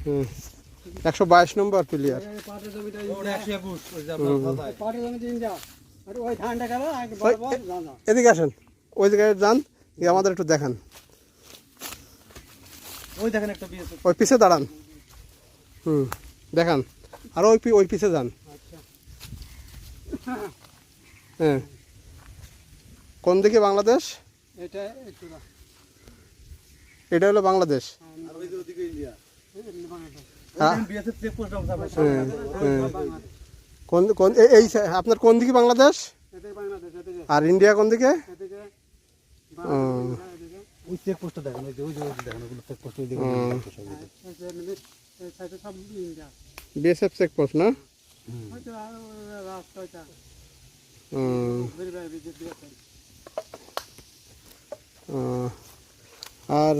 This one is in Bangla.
হুম 122 নম্বর প্লেয়ার। এদিকে আসেন, ওই জায়গায় যান, আমাদের একটু দেখান। ওই দেখেন একটা ওই পিছে দাঁড়ান, দেখান। আর ওই পিছে যান। হ্যাঁ, কোন দিকে বাংলাদেশ? এটা হলো বাংলাদেশ। এই আপনার কোন দিকে বাংলাদেশ আর ইন্ডিয়া কোন দিকে? বিএসএফ চেকপোস্ট না? আর